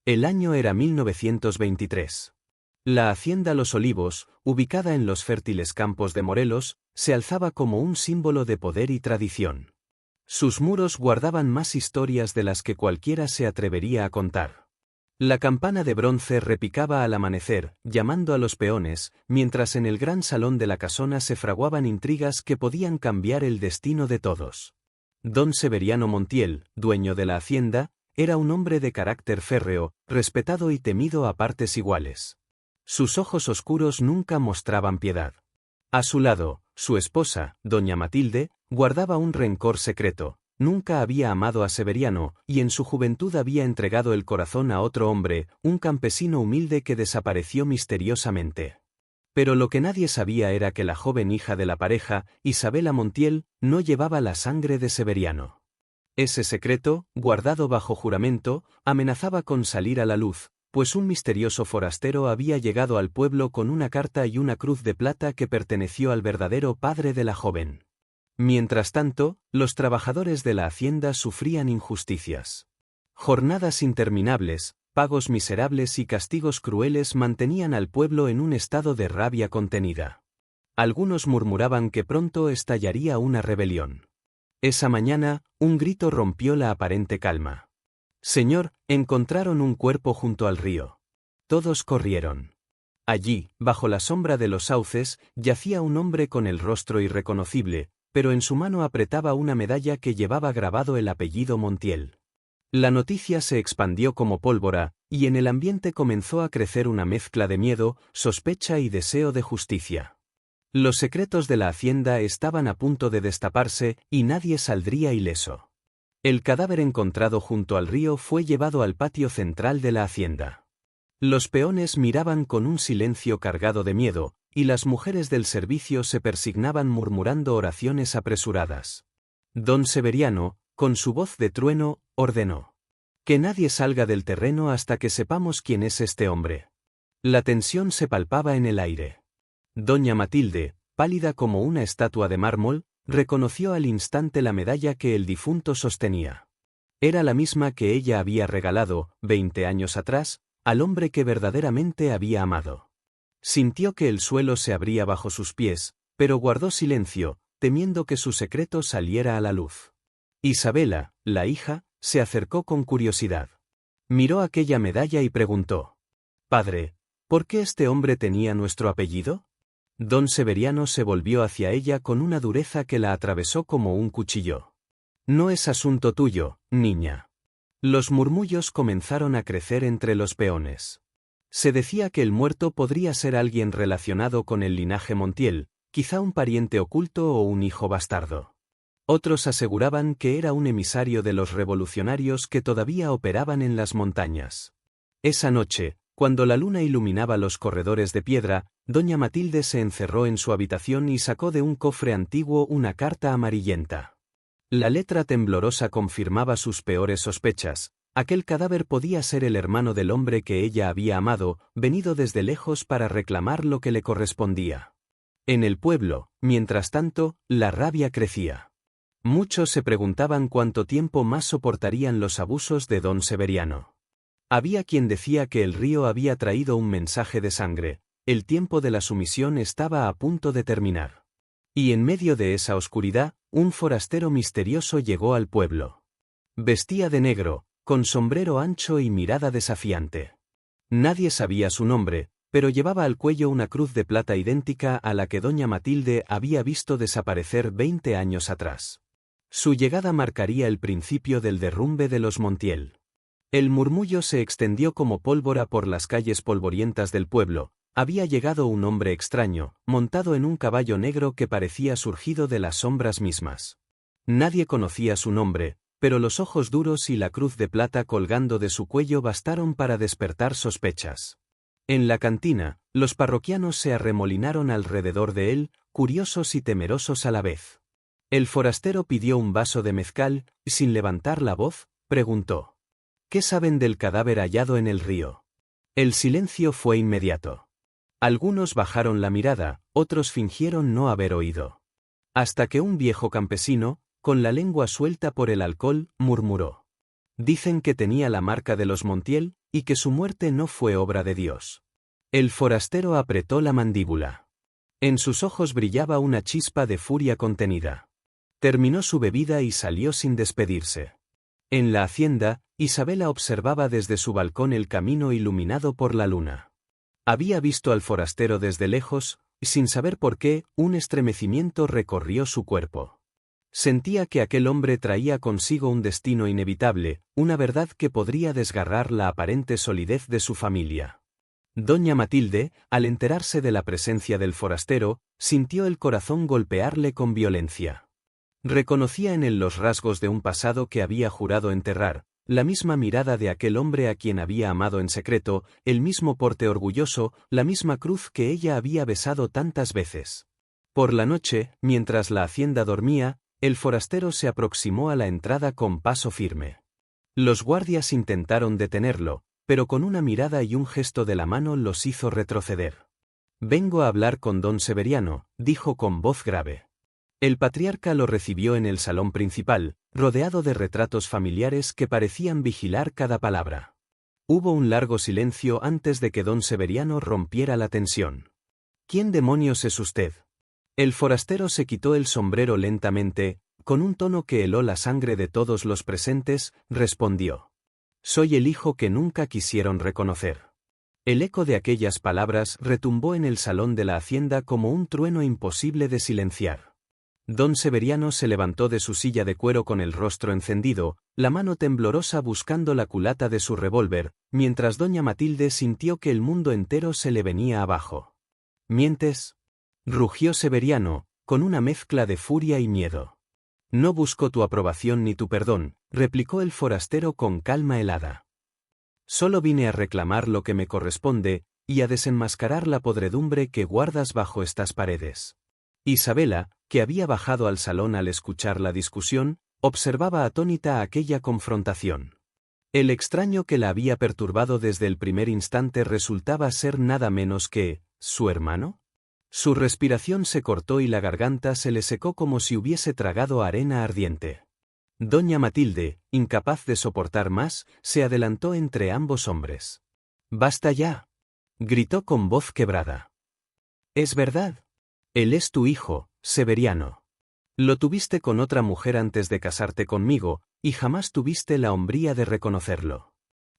El año era 1923. La hacienda Los Olivos, ubicada en los fértiles campos de Morelos, se alzaba como un símbolo de poder y tradición. Sus muros guardaban más historias de las que cualquiera se atrevería a contar. La campana de bronce repicaba al amanecer, llamando a los peones, mientras en el gran salón de la casona se fraguaban intrigas que podían cambiar el destino de todos. Don Severiano Montiel, dueño de la hacienda, era un hombre de carácter férreo, respetado y temido a partes iguales. Sus ojos oscuros nunca mostraban piedad. A su lado, su esposa, doña Matilde, guardaba un rencor secreto. Nunca había amado a Severiano, y en su juventud había entregado el corazón a otro hombre, un campesino humilde que desapareció misteriosamente. Pero lo que nadie sabía era que la joven hija de la pareja, Isabela Montiel, no llevaba la sangre de Severiano. Ese secreto, guardado bajo juramento, amenazaba con salir a la luz, pues un misterioso forastero había llegado al pueblo con una carta y una cruz de plata que perteneció al verdadero padre de la joven. Mientras tanto, los trabajadores de la hacienda sufrían injusticias. Jornadas interminables, pagos miserables y castigos crueles mantenían al pueblo en un estado de rabia contenida. Algunos murmuraban que pronto estallaría una rebelión. Esa mañana, un grito rompió la aparente calma. «Señor, encontraron un cuerpo junto al río». Todos corrieron. Allí, bajo la sombra de los sauces, yacía un hombre con el rostro irreconocible, pero en su mano apretaba una medalla que llevaba grabado el apellido Montiel. La noticia se expandió como pólvora, y en el ambiente comenzó a crecer una mezcla de miedo, sospecha y deseo de justicia. Los secretos de la hacienda estaban a punto de destaparse, y nadie saldría ileso. El cadáver encontrado junto al río fue llevado al patio central de la hacienda. Los peones miraban con un silencio cargado de miedo, y las mujeres del servicio se persignaban murmurando oraciones apresuradas. Don Severiano, con su voz de trueno, ordenó: «Que nadie salga del terreno hasta que sepamos quién es este hombre». La tensión se palpaba en el aire. Doña Matilde, pálida como una estatua de mármol, reconoció al instante la medalla que el difunto sostenía. Era la misma que ella había regalado, 20 años atrás, al hombre que verdaderamente había amado. Sintió que el suelo se abría bajo sus pies, pero guardó silencio, temiendo que su secreto saliera a la luz. Isabela, la hija, se acercó con curiosidad. Miró aquella medalla y preguntó: «Padre, ¿por qué este hombre tenía nuestro apellido?». Don Severiano se volvió hacia ella con una dureza que la atravesó como un cuchillo. «No es asunto tuyo, niña». Los murmullos comenzaron a crecer entre los peones. Se decía que el muerto podría ser alguien relacionado con el linaje Montiel, quizá un pariente oculto o un hijo bastardo. Otros aseguraban que era un emisario de los revolucionarios que todavía operaban en las montañas. Esa noche, cuando la luna iluminaba los corredores de piedra, doña Matilde se encerró en su habitación y sacó de un cofre antiguo una carta amarillenta. La letra temblorosa confirmaba sus peores sospechas. Aquel cadáver podía ser el hermano del hombre que ella había amado, venido desde lejos para reclamar lo que le correspondía. En el pueblo, mientras tanto, la rabia crecía. Muchos se preguntaban cuánto tiempo más soportarían los abusos de don Severiano. Había quien decía que el río había traído un mensaje de sangre, el tiempo de la sumisión estaba a punto de terminar. Y en medio de esa oscuridad, un forastero misterioso llegó al pueblo. Vestía de negro, con sombrero ancho y mirada desafiante. Nadie sabía su nombre, pero llevaba al cuello una cruz de plata idéntica a la que doña Matilde había visto desaparecer 20 años atrás. Su llegada marcaría el principio del derrumbe de los Montiel. El murmullo se extendió como pólvora por las calles polvorientas del pueblo. Había llegado un hombre extraño, montado en un caballo negro que parecía surgido de las sombras mismas. Nadie conocía su nombre, pero los ojos duros y la cruz de plata colgando de su cuello bastaron para despertar sospechas. En la cantina, los parroquianos se arremolinaron alrededor de él, curiosos y temerosos a la vez. El forastero pidió un vaso de mezcal, y sin levantar la voz, preguntó: «¿Qué saben del cadáver hallado en el río?». El silencio fue inmediato. Algunos bajaron la mirada, otros fingieron no haber oído. Hasta que un viejo campesino, con la lengua suelta por el alcohol, murmuró: Dicen que tenía la marca de los Montiel, y que su muerte no fue obra de Dios. El forastero apretó la mandíbula. En sus ojos brillaba una chispa de furia contenida. Terminó su bebida y salió sin despedirse. En la hacienda, Isabela observaba desde su balcón el camino iluminado por la luna. Había visto al forastero desde lejos, y sin saber por qué, un estremecimiento recorrió su cuerpo. Sentía que aquel hombre traía consigo un destino inevitable, una verdad que podría desgarrar la aparente solidez de su familia. Doña Matilde, al enterarse de la presencia del forastero, sintió el corazón golpearle con violencia. Reconocía en él los rasgos de un pasado que había jurado enterrar, la misma mirada de aquel hombre a quien había amado en secreto, el mismo porte orgulloso, la misma cruz que ella había besado tantas veces. Por la noche, mientras la hacienda dormía, el forastero se aproximó a la entrada con paso firme. Los guardias intentaron detenerlo, pero con una mirada y un gesto de la mano los hizo retroceder. «Vengo a hablar con don Severiano», dijo con voz grave. El patriarca lo recibió en el salón principal, rodeado de retratos familiares que parecían vigilar cada palabra. Hubo un largo silencio antes de que don Severiano rompiera la tensión. «¿Quién demonios es usted?». El forastero se quitó el sombrero lentamente, con un tono que heló la sangre de todos los presentes, respondió. «Soy el hijo que nunca quisieron reconocer». El eco de aquellas palabras retumbó en el salón de la hacienda como un trueno imposible de silenciar. Don Severiano se levantó de su silla de cuero con el rostro encendido, la mano temblorosa buscando la culata de su revólver, mientras doña Matilde sintió que el mundo entero se le venía abajo. «¿Mientes?», rugió Severiano, con una mezcla de furia y miedo. «No busco tu aprobación ni tu perdón», replicó el forastero con calma helada. «Solo vine a reclamar lo que me corresponde, y a desenmascarar la podredumbre que guardas bajo estas paredes». Isabela, que había bajado al salón al escuchar la discusión, observaba atónita aquella confrontación. El extraño que la había perturbado desde el primer instante resultaba ser nada menos que ¿su hermano? Su respiración se cortó y la garganta se le secó como si hubiese tragado arena ardiente. Doña Matilde, incapaz de soportar más, se adelantó entre ambos hombres. «¡Basta ya!», gritó con voz quebrada. «Es verdad. Él es tu hijo, Severiano. Lo tuviste con otra mujer antes de casarte conmigo, y jamás tuviste la hombría de reconocerlo».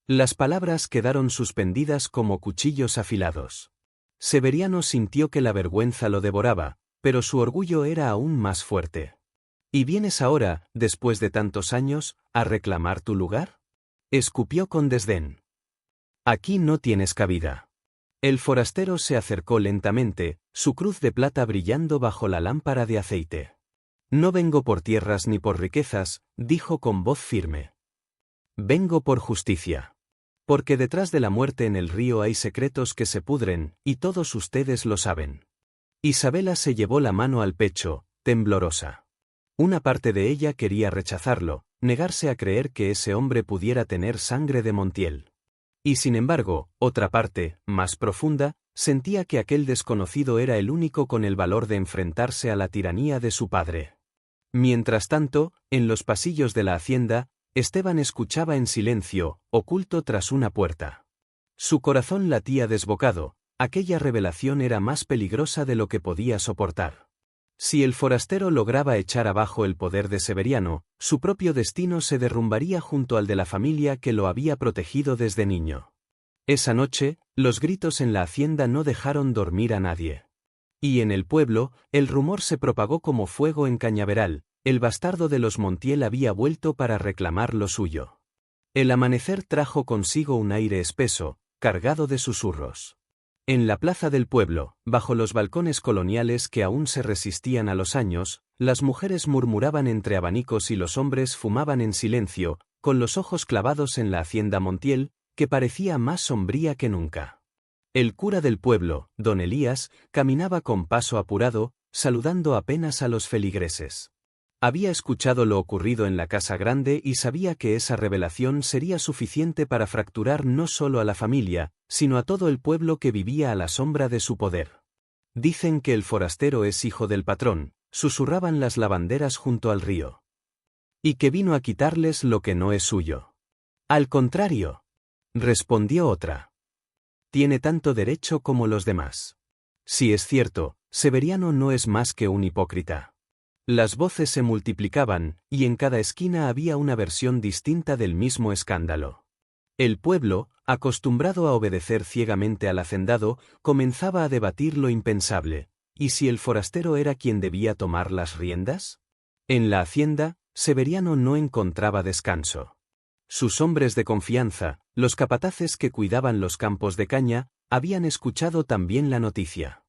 Las palabras quedaron suspendidas como cuchillos afilados. Severiano sintió que la vergüenza lo devoraba, pero su orgullo era aún más fuerte. «¿Y vienes ahora, después de tantos años, a reclamar tu lugar?», escupió con desdén. «Aquí no tienes cabida». El forastero se acercó lentamente, su cruz de plata brillando bajo la lámpara de aceite. «No vengo por tierras ni por riquezas», dijo con voz firme. «Vengo por justicia. Porque detrás de la muerte en el río hay secretos que se pudren, y todos ustedes lo saben». Isabela se llevó la mano al pecho, temblorosa. Una parte de ella quería rechazarlo, negarse a creer que ese hombre pudiera tener sangre de Montiel. Y sin embargo, otra parte, más profunda, sentía que aquel desconocido era el único con el valor de enfrentarse a la tiranía de su padre. Mientras tanto, en los pasillos de la hacienda, Esteban escuchaba en silencio, oculto tras una puerta. Su corazón latía desbocado, aquella revelación era más peligrosa de lo que podía soportar. Si el forastero lograba echar abajo el poder de Severiano, su propio destino se derrumbaría junto al de la familia que lo había protegido desde niño. Esa noche, los gritos en la hacienda no dejaron dormir a nadie. Y en el pueblo, el rumor se propagó como fuego en cañaveral: el bastardo de los Montiel había vuelto para reclamar lo suyo. El amanecer trajo consigo un aire espeso, cargado de susurros. En la plaza del pueblo, bajo los balcones coloniales que aún se resistían a los años, las mujeres murmuraban entre abanicos y los hombres fumaban en silencio, con los ojos clavados en la hacienda Montiel, que parecía más sombría que nunca. El cura del pueblo, don Elías, caminaba con paso apurado, saludando apenas a los feligreses. Había escuchado lo ocurrido en la casa grande y sabía que esa revelación sería suficiente para fracturar no solo a la familia, sino a todo el pueblo que vivía a la sombra de su poder. «Dicen que el forastero es hijo del patrón», susurraban las lavanderas junto al río. «Y que vino a quitarles lo que no es suyo». Al contrario, respondió otra. Tiene tanto derecho como los demás. Si es cierto, Severiano no es más que un hipócrita. Las voces se multiplicaban, y en cada esquina había una versión distinta del mismo escándalo. El pueblo, acostumbrado a obedecer ciegamente al hacendado, comenzaba a debatir lo impensable. ¿Y si el forastero era quien debía tomar las riendas? En la hacienda, Severiano no encontraba descanso. Sus hombres de confianza, los capataces que cuidaban los campos de caña, habían escuchado también la noticia.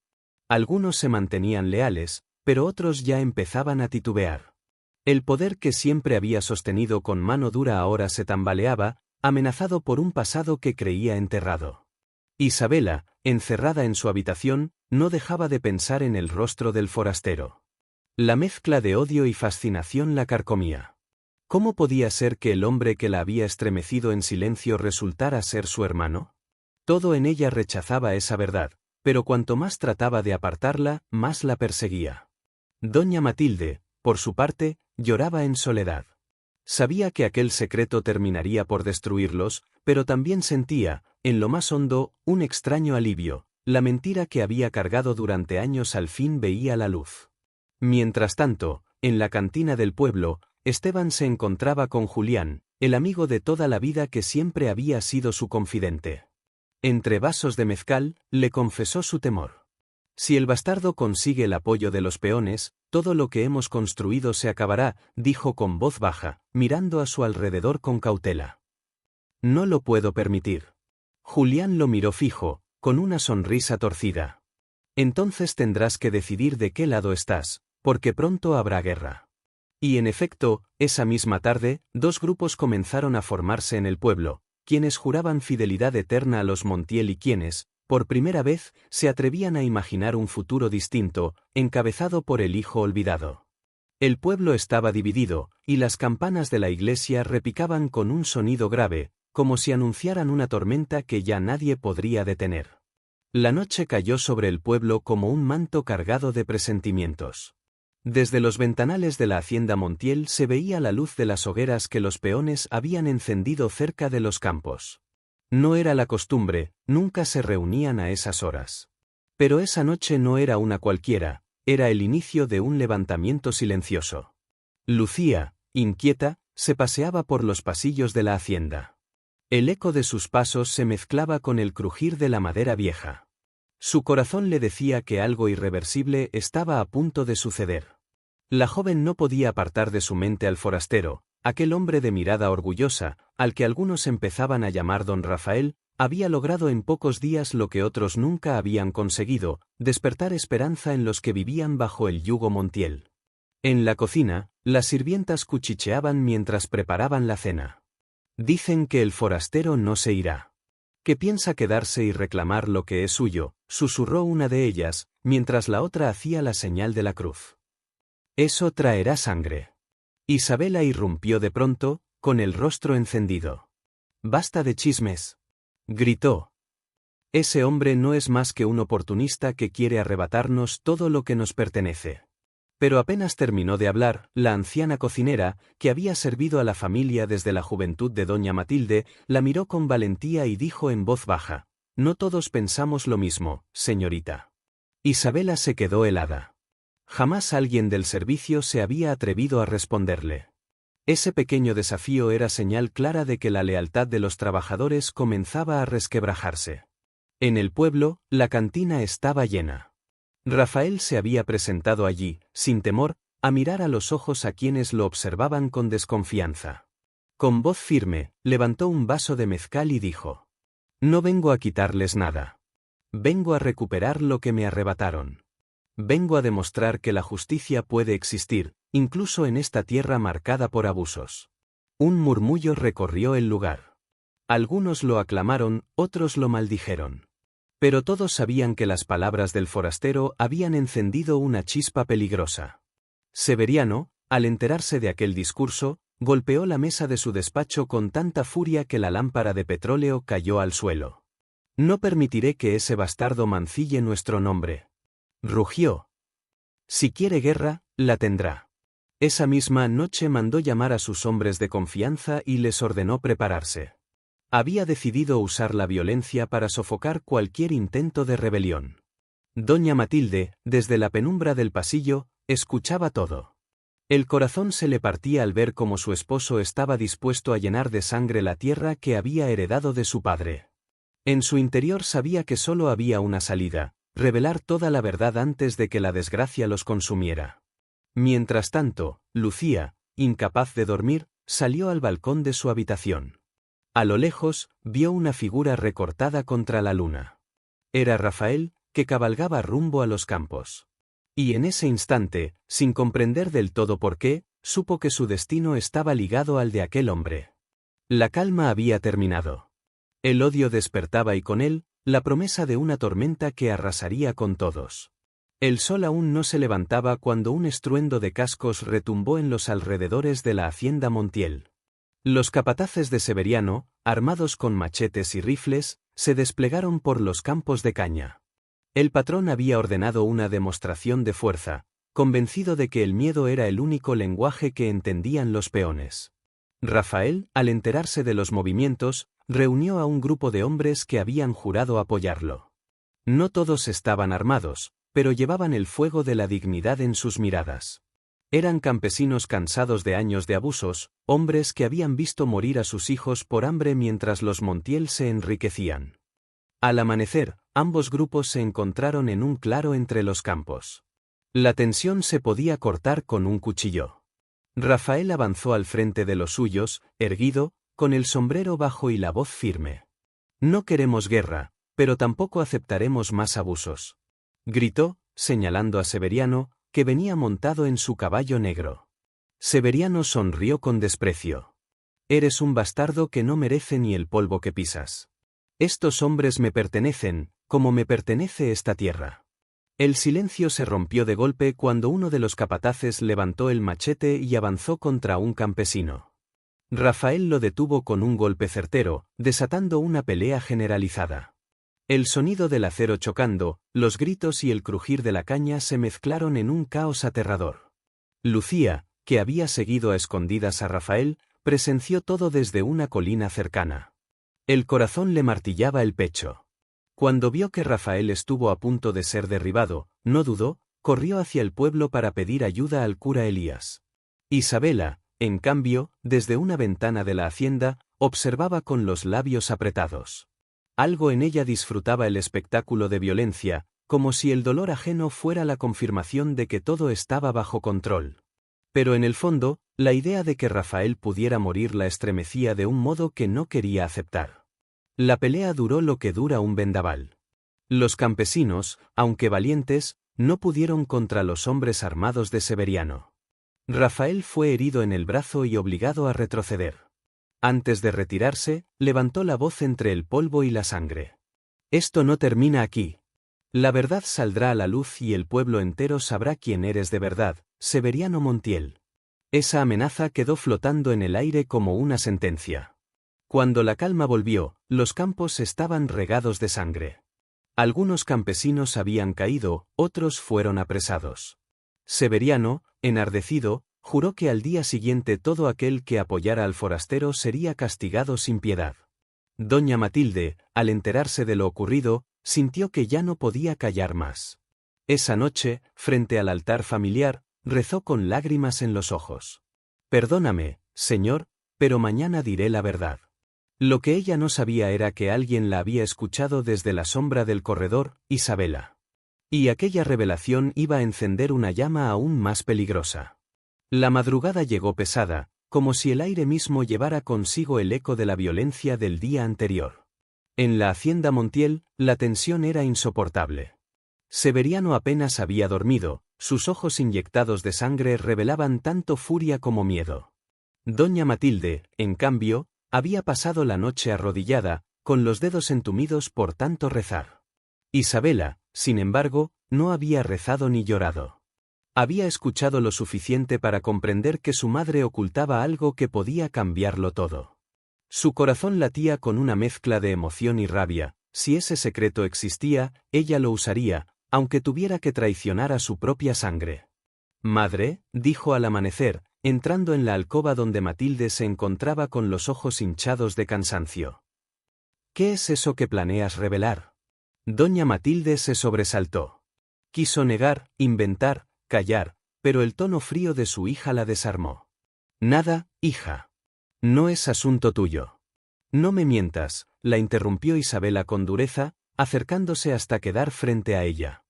Algunos se mantenían leales, pero otros ya empezaban a titubear. El poder que siempre había sostenido con mano dura ahora se tambaleaba, amenazado por un pasado que creía enterrado. Isabela, encerrada en su habitación, no dejaba de pensar en el rostro del forastero. La mezcla de odio y fascinación la carcomía. ¿Cómo podía ser que el hombre que la había estremecido en silencio resultara ser su hermano? Todo en ella rechazaba esa verdad, pero cuanto más trataba de apartarla, más la perseguía. Doña Matilde, por su parte, lloraba en soledad. Sabía que aquel secreto terminaría por destruirlos, pero también sentía, en lo más hondo, un extraño alivio. La mentira que había cargado durante años al fin veía la luz. Mientras tanto, en la cantina del pueblo, Esteban se encontraba con Julián, el amigo de toda la vida que siempre había sido su confidente. Entre vasos de mezcal, le confesó su temor. Si el bastardo consigue el apoyo de los peones, todo lo que hemos construido se acabará, dijo con voz baja, mirando a su alrededor con cautela. No lo puedo permitir. Julián lo miró fijo, con una sonrisa torcida. Entonces tendrás que decidir de qué lado estás, porque pronto habrá guerra. Y en efecto, esa misma tarde, dos grupos comenzaron a formarse en el pueblo, quienes juraban fidelidad eterna a los Montiel y quienes, por primera vez, se atrevían a imaginar un futuro distinto, encabezado por el hijo olvidado. El pueblo estaba dividido, y las campanas de la iglesia repicaban con un sonido grave, como si anunciaran una tormenta que ya nadie podría detener. La noche cayó sobre el pueblo como un manto cargado de presentimientos. Desde los ventanales de la hacienda Montiel se veía la luz de las hogueras que los peones habían encendido cerca de los campos. No era la costumbre, nunca se reunían a esas horas. Pero esa noche no era una cualquiera, era el inicio de un levantamiento silencioso. Lucía, inquieta, se paseaba por los pasillos de la hacienda. El eco de sus pasos se mezclaba con el crujir de la madera vieja. Su corazón le decía que algo irreversible estaba a punto de suceder. La joven no podía apartar de su mente al forastero, aquel hombre de mirada orgullosa, al que algunos empezaban a llamar don Rafael, había logrado en pocos días lo que otros nunca habían conseguido, despertar esperanza en los que vivían bajo el yugo Montiel. En la cocina, las sirvientas cuchicheaban mientras preparaban la cena. Dicen que el forastero no se irá. Que piensa quedarse y reclamar lo que es suyo, susurró una de ellas, mientras la otra hacía la señal de la cruz. Eso traerá sangre. Isabela irrumpió de pronto, con el rostro encendido. Basta de chismes, gritó. Ese hombre no es más que un oportunista que quiere arrebatarnos todo lo que nos pertenece. Pero apenas terminó de hablar, la anciana cocinera, que había servido a la familia desde la juventud de doña Matilde, la miró con valentía y dijo en voz baja: No todos pensamos lo mismo, señorita. Isabela se quedó helada. Jamás alguien del servicio se había atrevido a responderle. Ese pequeño desafío era señal clara de que la lealtad de los trabajadores comenzaba a resquebrajarse. En el pueblo, la cantina estaba llena. Rafael se había presentado allí, sin temor, a mirar a los ojos a quienes lo observaban con desconfianza. Con voz firme, levantó un vaso de mezcal y dijo: No vengo a quitarles nada. Vengo a recuperar lo que me arrebataron. Vengo a demostrar que la justicia puede existir, incluso en esta tierra marcada por abusos. Un murmullo recorrió el lugar. Algunos lo aclamaron, otros lo maldijeron. Pero todos sabían que las palabras del forastero habían encendido una chispa peligrosa. Severiano, al enterarse de aquel discurso, golpeó la mesa de su despacho con tanta furia que la lámpara de petróleo cayó al suelo. No permitiré que ese bastardo mancille nuestro nombre. Rugió. Si quiere guerra, la tendrá. Esa misma noche mandó llamar a sus hombres de confianza y les ordenó prepararse. Había decidido usar la violencia para sofocar cualquier intento de rebelión. Doña Matilde, desde la penumbra del pasillo, escuchaba todo. El corazón se le partía al ver cómo su esposo estaba dispuesto a llenar de sangre la tierra que había heredado de su padre. En su interior sabía que solo había una salida: revelar toda la verdad antes de que la desgracia los consumiera. Mientras tanto, Lucía, incapaz de dormir, salió al balcón de su habitación. A lo lejos, vio una figura recortada contra la luna. Era Rafael, que cabalgaba rumbo a los campos. Y en ese instante, sin comprender del todo por qué, supo que su destino estaba ligado al de aquel hombre. La calma había terminado. El odio despertaba y con él, la promesa de una tormenta que arrasaría con todos. El sol aún no se levantaba cuando un estruendo de cascos retumbó en los alrededores de la hacienda Montiel. Los capataces de Severiano, armados con machetes y rifles, se desplegaron por los campos de caña. El patrón había ordenado una demostración de fuerza, convencido de que el miedo era el único lenguaje que entendían los peones. Rafael, al enterarse de los movimientos, reunió a un grupo de hombres que habían jurado apoyarlo. No todos estaban armados, pero llevaban el fuego de la dignidad en sus miradas. Eran campesinos cansados de años de abusos, hombres que habían visto morir a sus hijos por hambre mientras los Montiel se enriquecían. Al amanecer, ambos grupos se encontraron en un claro entre los campos. La tensión se podía cortar con un cuchillo. Rafael avanzó al frente de los suyos, erguido, con el sombrero bajo y la voz firme. «No queremos guerra, pero tampoco aceptaremos más abusos», gritó, señalando a Severiano, que venía montado en su caballo negro. Severiano sonrió con desprecio. «Eres un bastardo que no merece ni el polvo que pisas. Estos hombres me pertenecen, como me pertenece esta tierra». El silencio se rompió de golpe cuando uno de los capataces levantó el machete y avanzó contra un campesino. Rafael lo detuvo con un golpe certero, desatando una pelea generalizada. El sonido del acero chocando, los gritos y el crujir de la caña se mezclaron en un caos aterrador. Lucía, que había seguido a escondidas a Rafael, presenció todo desde una colina cercana. El corazón le martillaba el pecho. Cuando vio que Rafael estuvo a punto de ser derribado, no dudó, corrió hacia el pueblo para pedir ayuda al cura Elías. Isabela, en cambio, desde una ventana de la hacienda, observaba con los labios apretados. Algo en ella disfrutaba el espectáculo de violencia, como si el dolor ajeno fuera la confirmación de que todo estaba bajo control. Pero en el fondo, la idea de que Rafael pudiera morir la estremecía de un modo que no quería aceptar. La pelea duró lo que dura un vendaval. Los campesinos, aunque valientes, no pudieron contra los hombres armados de Severiano. Rafael fue herido en el brazo y obligado a retroceder. Antes de retirarse, levantó la voz entre el polvo y la sangre. «Esto no termina aquí. La verdad saldrá a la luz y el pueblo entero sabrá quién eres de verdad, Severiano Montiel». Esa amenaza quedó flotando en el aire como una sentencia. Cuando la calma volvió, los campos estaban regados de sangre. Algunos campesinos habían caído, otros fueron apresados. Severiano, enardecido, juró que al día siguiente todo aquel que apoyara al forastero sería castigado sin piedad. Doña Matilde, al enterarse de lo ocurrido, sintió que ya no podía callar más. Esa noche, frente al altar familiar, rezó con lágrimas en los ojos. «Perdóname, Señor, pero mañana diré la verdad». Lo que ella no sabía era que alguien la había escuchado desde la sombra del corredor, Isabela. Y aquella revelación iba a encender una llama aún más peligrosa. La madrugada llegó pesada, como si el aire mismo llevara consigo el eco de la violencia del día anterior. En la hacienda Montiel, la tensión era insoportable. Severiano apenas había dormido, sus ojos inyectados de sangre revelaban tanto furia como miedo. Doña Matilde, en cambio, había pasado la noche arrodillada, con los dedos entumidos por tanto rezar. Isabela, sin embargo, no había rezado ni llorado. Había escuchado lo suficiente para comprender que su madre ocultaba algo que podía cambiarlo todo. Su corazón latía con una mezcla de emoción y rabia. Si ese secreto existía, ella lo usaría, aunque tuviera que traicionar a su propia sangre. Madre, dijo al amanecer, entrando en la alcoba donde Matilde se encontraba con los ojos hinchados de cansancio. ¿Qué es eso que planeas revelar? Doña Matilde se sobresaltó. Quiso negar, inventar, callar, pero el tono frío de su hija la desarmó. Nada, hija. No es asunto tuyo. No me mientas, la interrumpió Isabela con dureza, acercándose hasta quedar frente a ella.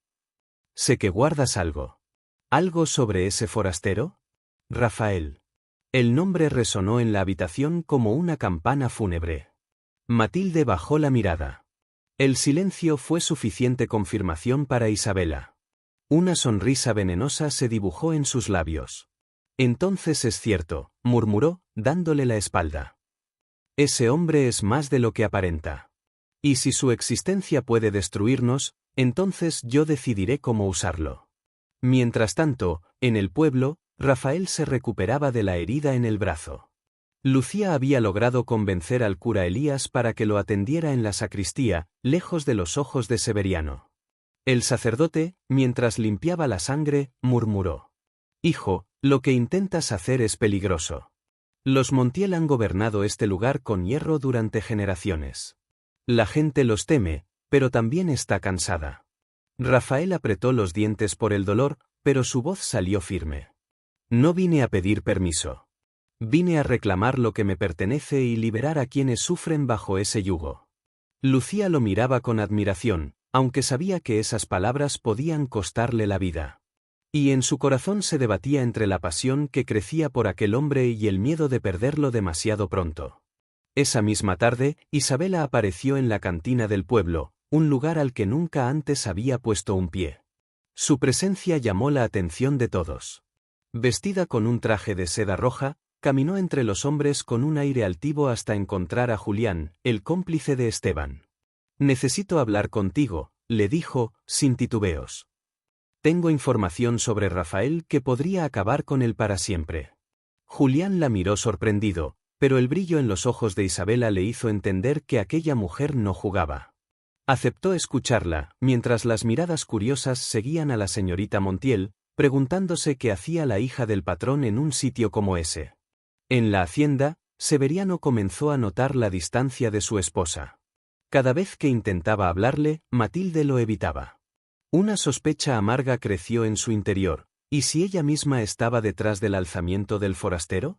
Sé que guardas algo. ¿Algo sobre ese forastero? Rafael. El nombre resonó en la habitación como una campana fúnebre. Matilde bajó la mirada. El silencio fue suficiente confirmación para Isabela. Una sonrisa venenosa se dibujó en sus labios. Entonces es cierto, murmuró, dándole la espalda. Ese hombre es más de lo que aparenta. Y si su existencia puede destruirnos, entonces yo decidiré cómo usarlo. Mientras tanto, en el pueblo, Rafael se recuperaba de la herida en el brazo. Lucía había logrado convencer al cura Elías para que lo atendiera en la sacristía, lejos de los ojos de Severiano. El sacerdote, mientras limpiaba la sangre, murmuró. Hijo, lo que intentas hacer es peligroso. Los Montiel han gobernado este lugar con hierro durante generaciones. La gente los teme, pero también está cansada. Rafael apretó los dientes por el dolor, pero su voz salió firme. No vine a pedir permiso. Vine a reclamar lo que me pertenece y liberar a quienes sufren bajo ese yugo. Lucía lo miraba con admiración, aunque sabía que esas palabras podían costarle la vida. Y en su corazón se debatía entre la pasión que crecía por aquel hombre y el miedo de perderlo demasiado pronto. Esa misma tarde, Isabela apareció en la cantina del pueblo, un lugar al que nunca antes había puesto un pie. Su presencia llamó la atención de todos. Vestida con un traje de seda roja, caminó entre los hombres con un aire altivo hasta encontrar a Julián, el cómplice de Esteban. Necesito hablar contigo, le dijo, sin titubeos. Tengo información sobre Rafael que podría acabar con él para siempre. Julián la miró sorprendido, pero el brillo en los ojos de Isabela le hizo entender que aquella mujer no jugaba. Aceptó escucharla, mientras las miradas curiosas seguían a la señorita Montiel, preguntándose qué hacía la hija del patrón en un sitio como ese. En la hacienda, Severiano comenzó a notar la distancia de su esposa. Cada vez que intentaba hablarle, Matilde lo evitaba. Una sospecha amarga creció en su interior, ¿y si ella misma estaba detrás del alzamiento del forastero?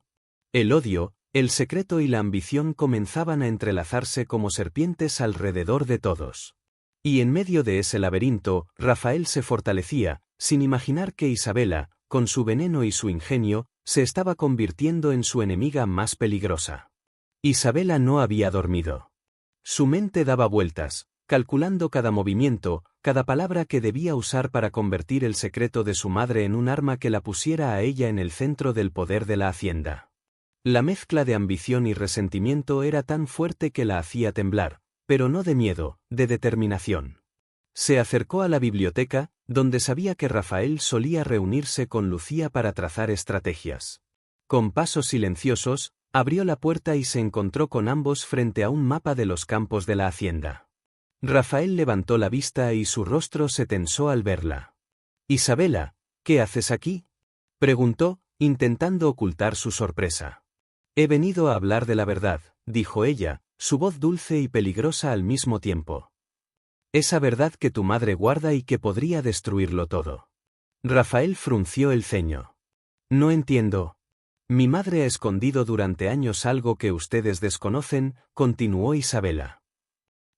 El odio, el secreto y la ambición comenzaban a entrelazarse como serpientes alrededor de todos. Y en medio de ese laberinto, Rafael se fortalecía, sin imaginar que Isabela, con su veneno y su ingenio, se estaba convirtiendo en su enemiga más peligrosa. Isabela no había dormido. Su mente daba vueltas, calculando cada movimiento, cada palabra que debía usar para convertir el secreto de su madre en un arma que la pusiera a ella en el centro del poder de la hacienda. La mezcla de ambición y resentimiento era tan fuerte que la hacía temblar, pero no de miedo, de determinación. Se acercó a la biblioteca, donde sabía que Rafael solía reunirse con Lucía para trazar estrategias. Con pasos silenciosos, abrió la puerta y se encontró con ambos frente a un mapa de los campos de la hacienda. Rafael levantó la vista y su rostro se tensó al verla. «Isabela, ¿qué haces aquí?», preguntó, intentando ocultar su sorpresa. «He venido a hablar de la verdad», dijo ella, su voz dulce y peligrosa al mismo tiempo. «Esa verdad que tu madre guarda y que podría destruirlo todo». Rafael frunció el ceño. «No entiendo». «Mi madre ha escondido durante años algo que ustedes desconocen», continuó Isabela.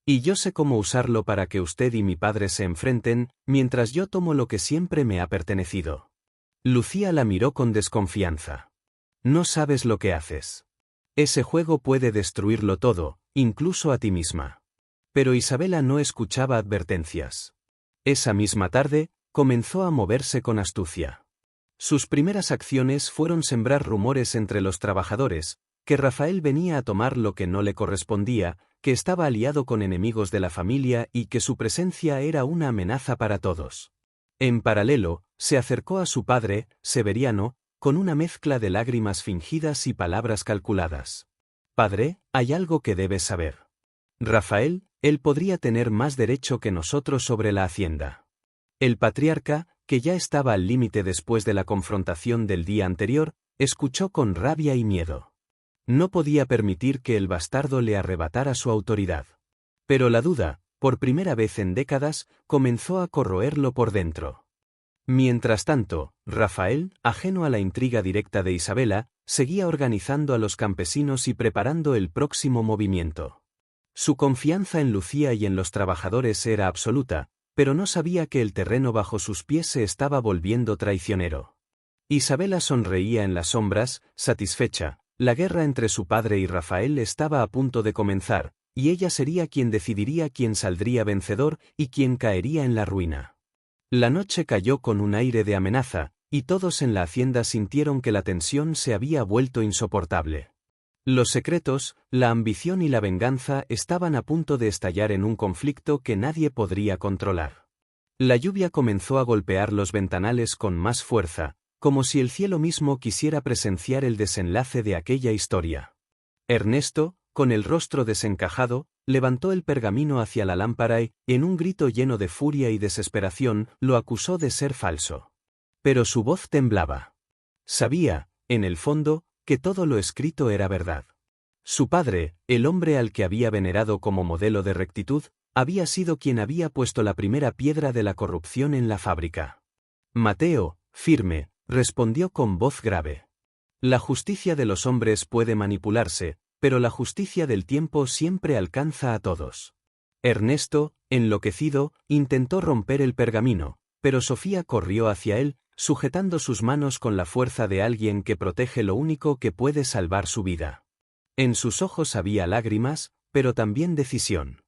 «Y yo sé cómo usarlo para que usted y mi padre se enfrenten, mientras yo tomo lo que siempre me ha pertenecido». Lucía la miró con desconfianza. «No sabes lo que haces. Ese juego puede destruirlo todo, incluso a ti misma». Pero Isabela no escuchaba advertencias. Esa misma tarde, comenzó a moverse con astucia. Sus primeras acciones fueron sembrar rumores entre los trabajadores, que Rafael venía a tomar lo que no le correspondía, que estaba aliado con enemigos de la familia y que su presencia era una amenaza para todos. En paralelo, se acercó a su padre, Severiano, con una mezcla de lágrimas fingidas y palabras calculadas. «Padre, hay algo que debes saber. Rafael, él podría tener más derecho que nosotros sobre la hacienda. El patriarca, que ya estaba al límite después de la confrontación del día anterior, escuchó con rabia y miedo. No podía permitir que el bastardo le arrebatara su autoridad. Pero la duda, por primera vez en décadas, comenzó a corroerlo por dentro. Mientras tanto, Rafael, ajeno a la intriga directa de Isabela, seguía organizando a los campesinos y preparando el próximo movimiento. Su confianza en Lucía y en los trabajadores era absoluta, pero no sabía que el terreno bajo sus pies se estaba volviendo traicionero. Isabela sonreía en las sombras, satisfecha. La guerra entre su padre y Rafael estaba a punto de comenzar, y ella sería quien decidiría quién saldría vencedor y quién caería en la ruina. La noche cayó con un aire de amenaza, y todos en la hacienda sintieron que la tensión se había vuelto insoportable. Los secretos, la ambición y la venganza estaban a punto de estallar en un conflicto que nadie podría controlar. La lluvia comenzó a golpear los ventanales con más fuerza, como si el cielo mismo quisiera presenciar el desenlace de aquella historia. Ernesto, con el rostro desencajado, levantó el pergamino hacia la lámpara y, en un grito lleno de furia y desesperación, lo acusó de ser falso. Pero su voz temblaba. Sabía, en el fondo, que todo lo escrito era verdad. Su padre, el hombre al que había venerado como modelo de rectitud, había sido quien había puesto la primera piedra de la corrupción en la fábrica. Mateo, firme, respondió con voz grave. La justicia de los hombres puede manipularse, pero la justicia del tiempo siempre alcanza a todos. Ernesto, enloquecido, intentó romper el pergamino, pero Sofía corrió hacia él, sujetando sus manos con la fuerza de alguien que protege lo único que puede salvar su vida. En sus ojos había lágrimas, pero también decisión.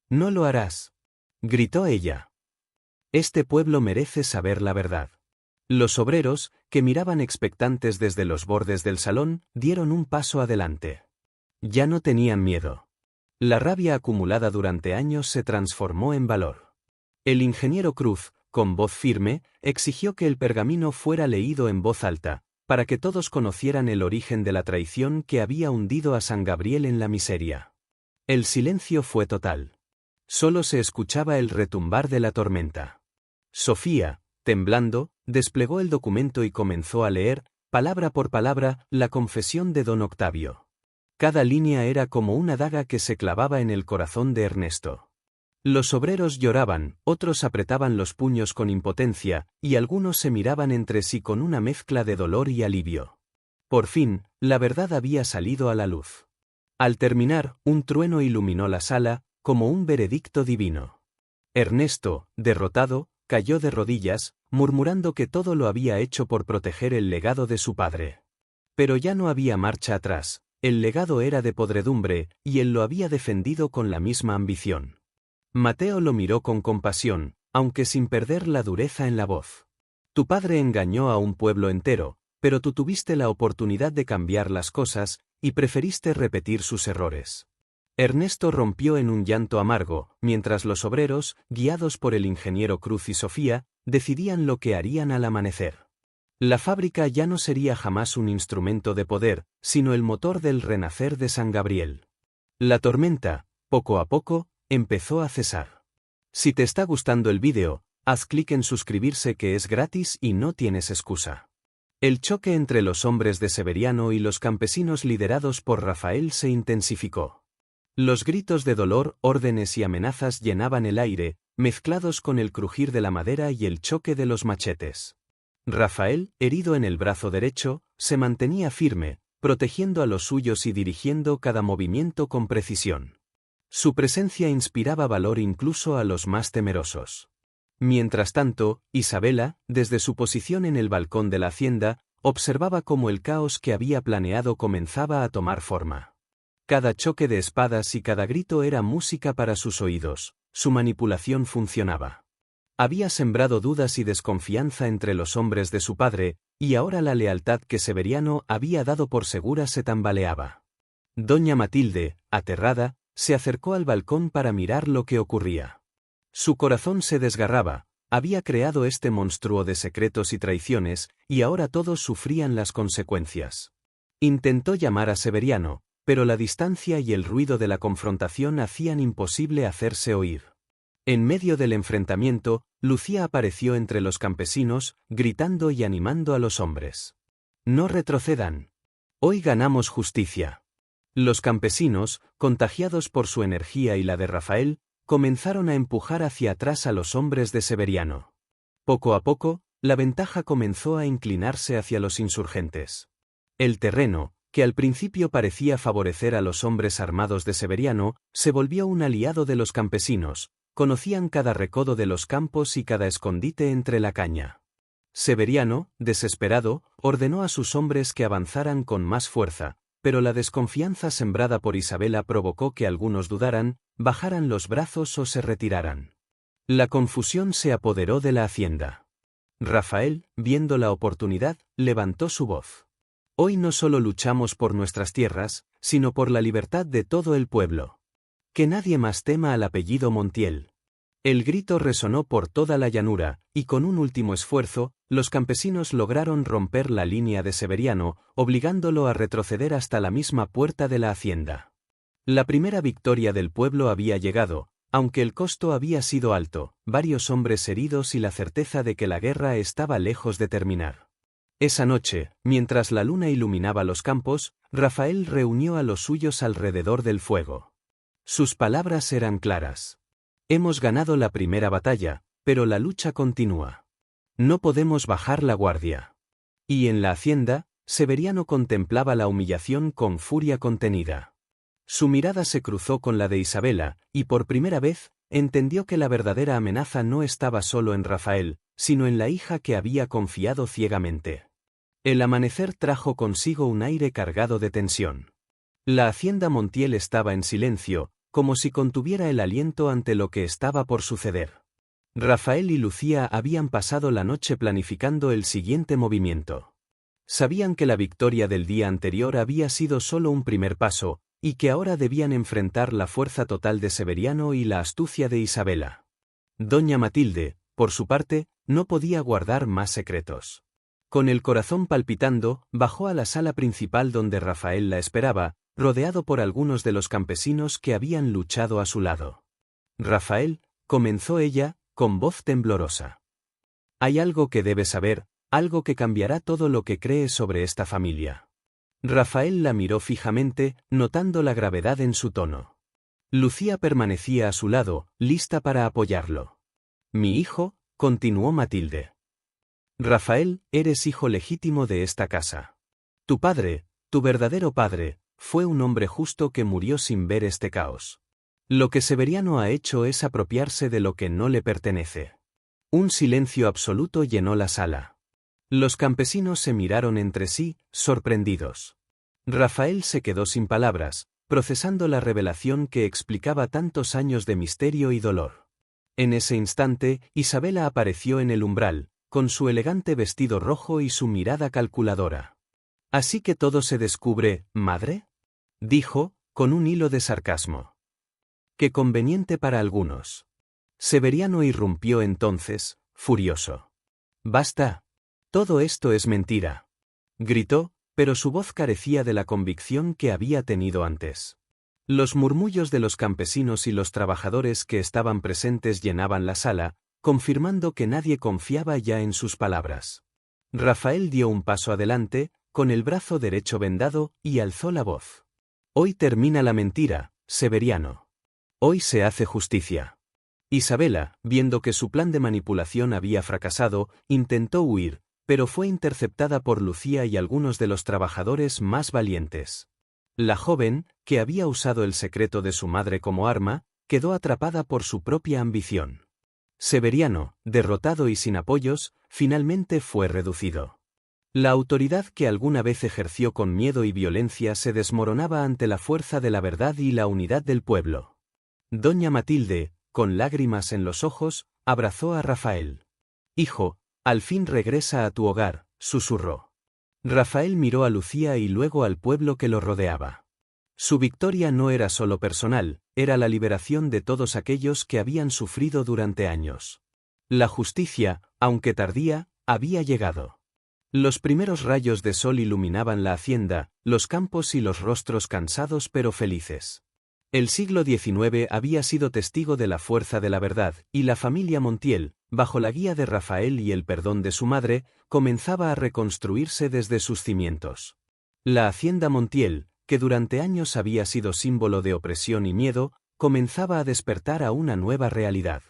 «No lo harás», gritó ella. «Este pueblo merece saber la verdad». Los obreros, que miraban expectantes desde los bordes del salón, dieron un paso adelante. Ya no tenían miedo. La rabia acumulada durante años se transformó en valor. El ingeniero Cruz, con voz firme, exigió que el pergamino fuera leído en voz alta, para que todos conocieran el origen de la traición que había hundido a San Gabriel en la miseria. El silencio fue total. Solo se escuchaba el retumbar de la tormenta. Sofía, temblando, desplegó el documento y comenzó a leer, palabra por palabra, la confesión de don Octavio. Cada línea era como una daga que se clavaba en el corazón de Ernesto. Los obreros lloraban, otros apretaban los puños con impotencia, y algunos se miraban entre sí con una mezcla de dolor y alivio. Por fin, la verdad había salido a la luz. Al terminar, un trueno iluminó la sala, como un veredicto divino. Ernesto, derrotado, cayó de rodillas, murmurando que todo lo había hecho por proteger el legado de su padre. Pero ya no había marcha atrás, el legado era de podredumbre, y él lo había defendido con la misma ambición. Mateo lo miró con compasión, aunque sin perder la dureza en la voz. Tu padre engañó a un pueblo entero, pero tú tuviste la oportunidad de cambiar las cosas, y preferiste repetir sus errores. Ernesto rompió en un llanto amargo, mientras los obreros, guiados por el ingeniero Cruz y Sofía, decidían lo que harían al amanecer. La fábrica ya no sería jamás un instrumento de poder, sino el motor del renacer de San Gabriel. La tormenta, poco a poco, empezó a cesar. Si te está gustando el vídeo, haz clic en suscribirse que es gratis y no tienes excusa. El choque entre los hombres de Severiano y los campesinos liderados por Rafael se intensificó. Los gritos de dolor, órdenes y amenazas llenaban el aire, mezclados con el crujir de la madera y el choque de los machetes. Rafael, herido en el brazo derecho, se mantenía firme, protegiendo a los suyos y dirigiendo cada movimiento con precisión. Su presencia inspiraba valor incluso a los más temerosos. Mientras tanto, Isabela, desde su posición en el balcón de la hacienda, observaba cómo el caos que había planeado comenzaba a tomar forma. Cada choque de espadas y cada grito era música para sus oídos, su manipulación funcionaba. Había sembrado dudas y desconfianza entre los hombres de su padre, y ahora la lealtad que Severiano había dado por segura se tambaleaba. Doña Matilde, aterrada, se acercó al balcón para mirar lo que ocurría. Su corazón se desgarraba, había creado este monstruo de secretos y traiciones, y ahora todos sufrían las consecuencias. Intentó llamar a Severiano, pero la distancia y el ruido de la confrontación hacían imposible hacerse oír. En medio del enfrentamiento, Lucía apareció entre los campesinos, gritando y animando a los hombres. «No retrocedan. Hoy ganamos justicia». Los campesinos, contagiados por su energía y la de Rafael, comenzaron a empujar hacia atrás a los hombres de Severiano. Poco a poco, la ventaja comenzó a inclinarse hacia los insurgentes. El terreno, que al principio parecía favorecer a los hombres armados de Severiano, se volvió un aliado de los campesinos. Conocían cada recodo de los campos y cada escondite entre la caña. Severiano, desesperado, ordenó a sus hombres que avanzaran con más fuerza, pero la desconfianza sembrada por Isabela provocó que algunos dudaran, bajaran los brazos o se retiraran. La confusión se apoderó de la hacienda. Rafael, viendo la oportunidad, levantó su voz. «Hoy no solo luchamos por nuestras tierras, sino por la libertad de todo el pueblo. Que nadie más tema al apellido Montiel». El grito resonó por toda la llanura, y con un último esfuerzo, los campesinos lograron romper la línea de Severiano, obligándolo a retroceder hasta la misma puerta de la hacienda. La primera victoria del pueblo había llegado, aunque el costo había sido alto, varios hombres heridos y la certeza de que la guerra estaba lejos de terminar. Esa noche, mientras la luna iluminaba los campos, Rafael reunió a los suyos alrededor del fuego. Sus palabras eran claras. «Hemos ganado la primera batalla, pero la lucha continúa. No podemos bajar la guardia». Y en la hacienda, Severiano contemplaba la humillación con furia contenida. Su mirada se cruzó con la de Isabela, y por primera vez, entendió que la verdadera amenaza no estaba solo en Rafael, sino en la hija que había confiado ciegamente. El amanecer trajo consigo un aire cargado de tensión. La hacienda Montiel estaba en silencio, como si contuviera el aliento ante lo que estaba por suceder. Rafael y Lucía habían pasado la noche planificando el siguiente movimiento. Sabían que la victoria del día anterior había sido solo un primer paso, y que ahora debían enfrentar la fuerza total de Severiano y la astucia de Isabela. Doña Matilde, por su parte, no podía guardar más secretos. Con el corazón palpitando, bajó a la sala principal donde Rafael la esperaba, rodeado por algunos de los campesinos que habían luchado a su lado. «Rafael», comenzó ella, con voz temblorosa. «Hay algo que debes saber, algo que cambiará todo lo que crees sobre esta familia». Rafael la miró fijamente, notando la gravedad en su tono. Lucía permanecía a su lado, lista para apoyarlo. «Mi hijo», continuó Matilde. «Rafael, eres hijo legítimo de esta casa. Tu padre, tu verdadero padre, fue un hombre justo que murió sin ver este caos. Lo que Severiano ha hecho es apropiarse de lo que no le pertenece». Un silencio absoluto llenó la sala. Los campesinos se miraron entre sí, sorprendidos. Rafael se quedó sin palabras, procesando la revelación que explicaba tantos años de misterio y dolor. En ese instante, Isabela apareció en el umbral, con su elegante vestido rojo y su mirada calculadora. «¿Así que todo se descubre, madre?», dijo, con un hilo de sarcasmo. «Qué conveniente para algunos». Severiano irrumpió entonces, furioso. «Basta. Todo esto es mentira», gritó, pero su voz carecía de la convicción que había tenido antes. Los murmullos de los campesinos y los trabajadores que estaban presentes llenaban la sala, confirmando que nadie confiaba ya en sus palabras. Rafael dio un paso adelante, con el brazo derecho vendado, y alzó la voz. «Hoy termina la mentira, Severiano. Hoy se hace justicia». Isabela, viendo que su plan de manipulación había fracasado, intentó huir, pero fue interceptada por Lucía y algunos de los trabajadores más valientes. La joven, que había usado el secreto de su madre como arma, quedó atrapada por su propia ambición. Severiano, derrotado y sin apoyos, finalmente fue reducido. La autoridad que alguna vez ejerció con miedo y violencia se desmoronaba ante la fuerza de la verdad y la unidad del pueblo. Doña Matilde, con lágrimas en los ojos, abrazó a Rafael. «Hijo, al fin regresa a tu hogar», susurró. Rafael miró a Lucía y luego al pueblo que lo rodeaba. Su victoria no era solo personal, era la liberación de todos aquellos que habían sufrido durante años. La justicia, aunque tardía, había llegado. Los primeros rayos de sol iluminaban la hacienda, los campos y los rostros cansados pero felices. El siglo XIX había sido testigo de la fuerza de la verdad, y la familia Montiel, bajo la guía de Rafael y el perdón de su madre, comenzaba a reconstruirse desde sus cimientos. La hacienda Montiel, que durante años había sido símbolo de opresión y miedo, comenzaba a despertar a una nueva realidad.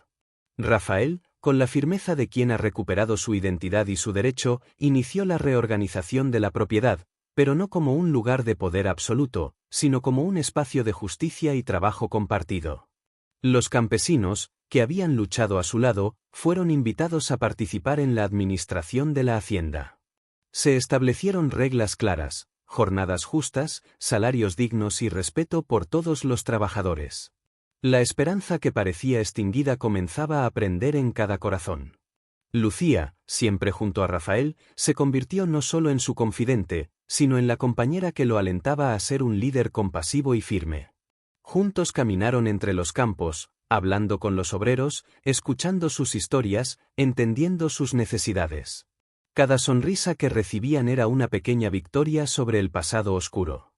Rafael, con la firmeza de quien ha recuperado su identidad y su derecho, inició la reorganización de la propiedad, pero no como un lugar de poder absoluto, sino como un espacio de justicia y trabajo compartido. Los campesinos, que habían luchado a su lado, fueron invitados a participar en la administración de la hacienda. Se establecieron reglas claras, jornadas justas, salarios dignos y respeto por todos los trabajadores. La esperanza que parecía extinguida comenzaba a prender en cada corazón. Lucía, siempre junto a Rafael, se convirtió no solo en su confidente, sino en la compañera que lo alentaba a ser un líder compasivo y firme. Juntos caminaron entre los campos, hablando con los obreros, escuchando sus historias, entendiendo sus necesidades. Cada sonrisa que recibían era una pequeña victoria sobre el pasado oscuro.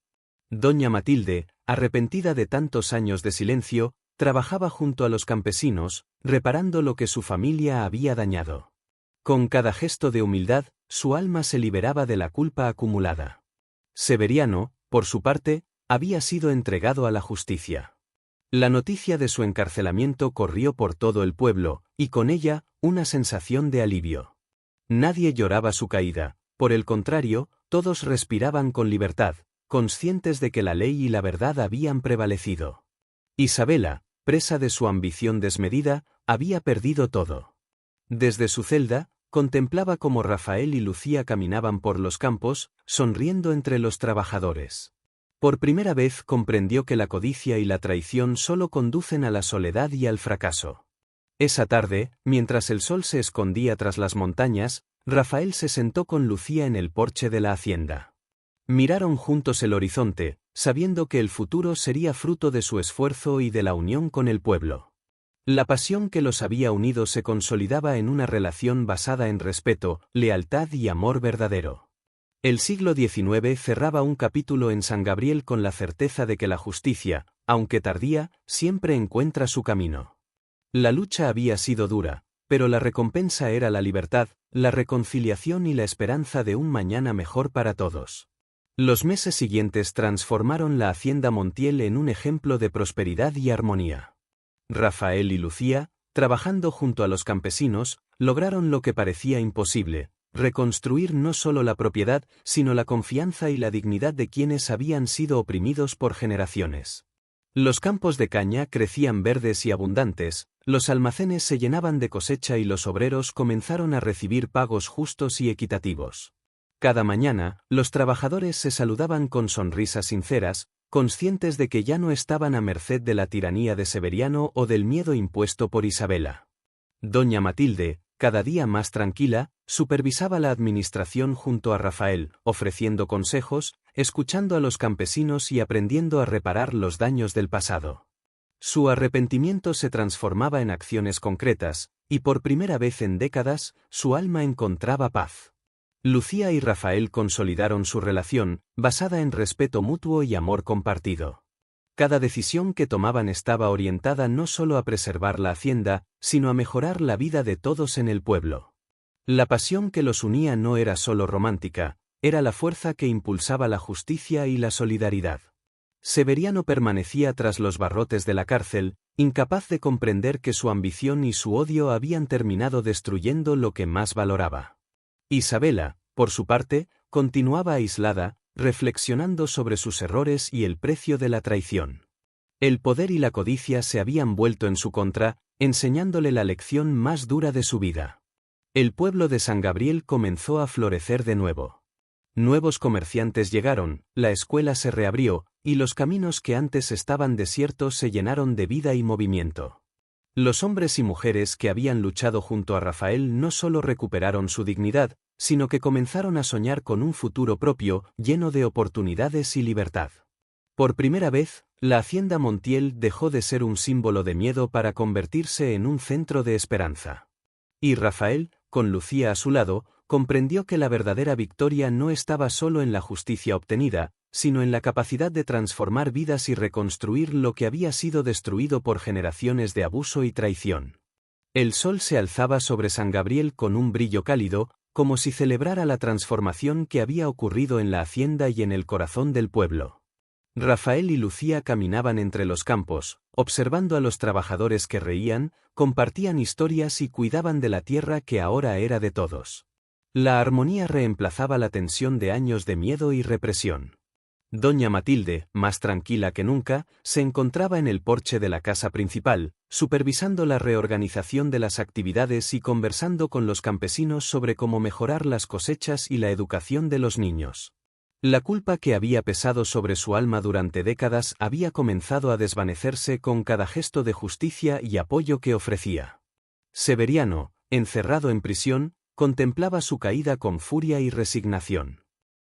Doña Matilde, arrepentida de tantos años de silencio, trabajaba junto a los campesinos, reparando lo que su familia había dañado. Con cada gesto de humildad, su alma se liberaba de la culpa acumulada. Severiano, por su parte, había sido entregado a la justicia. La noticia de su encarcelamiento corrió por todo el pueblo, y con ella, una sensación de alivio. Nadie lloraba su caída, por el contrario, todos respiraban con libertad, conscientes de que la ley y la verdad habían prevalecido. Isabela, presa de su ambición desmedida, había perdido todo. Desde su celda, contemplaba cómo Rafael y Lucía caminaban por los campos, sonriendo entre los trabajadores. Por primera vez comprendió que la codicia y la traición solo conducen a la soledad y al fracaso. Esa tarde, mientras el sol se escondía tras las montañas, Rafael se sentó con Lucía en el porche de la hacienda. Miraron juntos el horizonte, sabiendo que el futuro sería fruto de su esfuerzo y de la unión con el pueblo. La pasión que los había unido se consolidaba en una relación basada en respeto, lealtad y amor verdadero. El siglo XIX cerraba un capítulo en San Gabriel con la certeza de que la justicia, aunque tardía, siempre encuentra su camino. La lucha había sido dura, pero la recompensa era la libertad, la reconciliación y la esperanza de un mañana mejor para todos. Los meses siguientes transformaron la hacienda Montiel en un ejemplo de prosperidad y armonía. Rafael y Lucía, trabajando junto a los campesinos, lograron lo que parecía imposible: reconstruir no solo la propiedad, sino la confianza y la dignidad de quienes habían sido oprimidos por generaciones. Los campos de caña crecían verdes y abundantes, los almacenes se llenaban de cosecha y los obreros comenzaron a recibir pagos justos y equitativos. Cada mañana, los trabajadores se saludaban con sonrisas sinceras, conscientes de que ya no estaban a merced de la tiranía de Severiano o del miedo impuesto por Isabela. Doña Matilde, cada día más tranquila, supervisaba la administración junto a Rafael, ofreciendo consejos, escuchando a los campesinos y aprendiendo a reparar los daños del pasado. Su arrepentimiento se transformaba en acciones concretas, y por primera vez en décadas, su alma encontraba paz. Lucía y Rafael consolidaron su relación, basada en respeto mutuo y amor compartido. Cada decisión que tomaban estaba orientada no solo a preservar la hacienda, sino a mejorar la vida de todos en el pueblo. La pasión que los unía no era solo romántica, era la fuerza que impulsaba la justicia y la solidaridad. Severiano permanecía tras los barrotes de la cárcel, incapaz de comprender que su ambición y su odio habían terminado destruyendo lo que más valoraba. Isabela, por su parte, continuaba aislada, reflexionando sobre sus errores y el precio de la traición. El poder y la codicia se habían vuelto en su contra, enseñándole la lección más dura de su vida. El pueblo de San Gabriel comenzó a florecer de nuevo. Nuevos comerciantes llegaron, la escuela se reabrió, y los caminos que antes estaban desiertos se llenaron de vida y movimiento. Los hombres y mujeres que habían luchado junto a Rafael no solo recuperaron su dignidad, sino que comenzaron a soñar con un futuro propio, lleno de oportunidades y libertad. Por primera vez, la hacienda Montiel dejó de ser un símbolo de miedo para convertirse en un centro de esperanza. Y Rafael, con Lucía a su lado, comprendió que la verdadera victoria no estaba solo en la justicia obtenida, sino en la capacidad de transformar vidas y reconstruir lo que había sido destruido por generaciones de abuso y traición. El sol se alzaba sobre San Gabriel con un brillo cálido, como si celebrara la transformación que había ocurrido en la hacienda y en el corazón del pueblo. Rafael y Lucía caminaban entre los campos, observando a los trabajadores que reían, compartían historias y cuidaban de la tierra que ahora era de todos. La armonía reemplazaba la tensión de años de miedo y represión. Doña Matilde, más tranquila que nunca, se encontraba en el porche de la casa principal, supervisando la reorganización de las actividades y conversando con los campesinos sobre cómo mejorar las cosechas y la educación de los niños. La culpa que había pesado sobre su alma durante décadas había comenzado a desvanecerse con cada gesto de justicia y apoyo que ofrecía. Severiano, encerrado en prisión, contemplaba su caída con furia y resignación.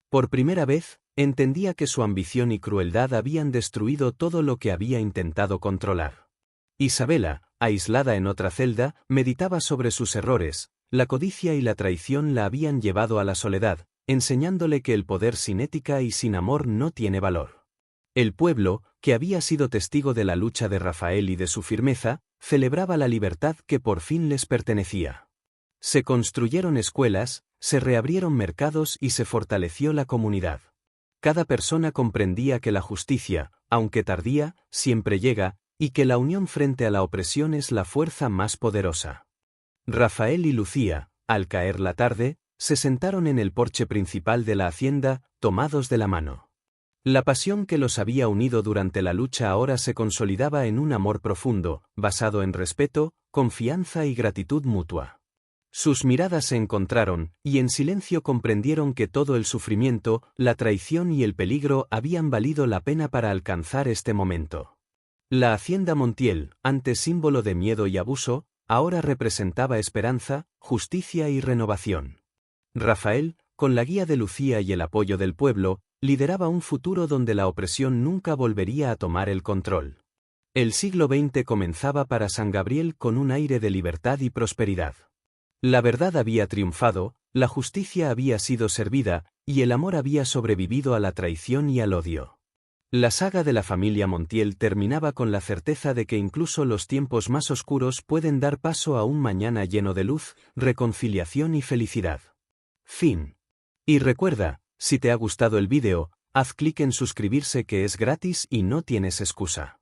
Por primera vez, entendía que su ambición y crueldad habían destruido todo lo que había intentado controlar. Isabela, aislada en otra celda, meditaba sobre sus errores. La codicia y la traición la habían llevado a la soledad, enseñándole que el poder sin ética y sin amor no tiene valor. El pueblo, que había sido testigo de la lucha de Rafael y de su firmeza, celebraba la libertad que por fin les pertenecía. Se construyeron escuelas, se reabrieron mercados y se fortaleció la comunidad. Cada persona comprendía que la justicia, aunque tardía, siempre llega, y que la unión frente a la opresión es la fuerza más poderosa. Rafael y Lucía, al caer la tarde, se sentaron en el porche principal de la hacienda, tomados de la mano. La pasión que los había unido durante la lucha ahora se consolidaba en un amor profundo, basado en respeto, confianza y gratitud mutua. Sus miradas se encontraron, y en silencio comprendieron que todo el sufrimiento, la traición y el peligro habían valido la pena para alcanzar este momento. La hacienda Montiel, antes símbolo de miedo y abuso, ahora representaba esperanza, justicia y renovación. Rafael, con la guía de Lucía y el apoyo del pueblo, lideraba un futuro donde la opresión nunca volvería a tomar el control. El siglo XX comenzaba para San Gabriel con un aire de libertad y prosperidad. La verdad había triunfado, la justicia había sido servida, y el amor había sobrevivido a la traición y al odio. La saga de la familia Montiel terminaba con la certeza de que incluso los tiempos más oscuros pueden dar paso a un mañana lleno de luz, reconciliación y felicidad. Fin. Y recuerda, si te ha gustado el vídeo, haz clic en suscribirse que es gratis y no tienes excusa.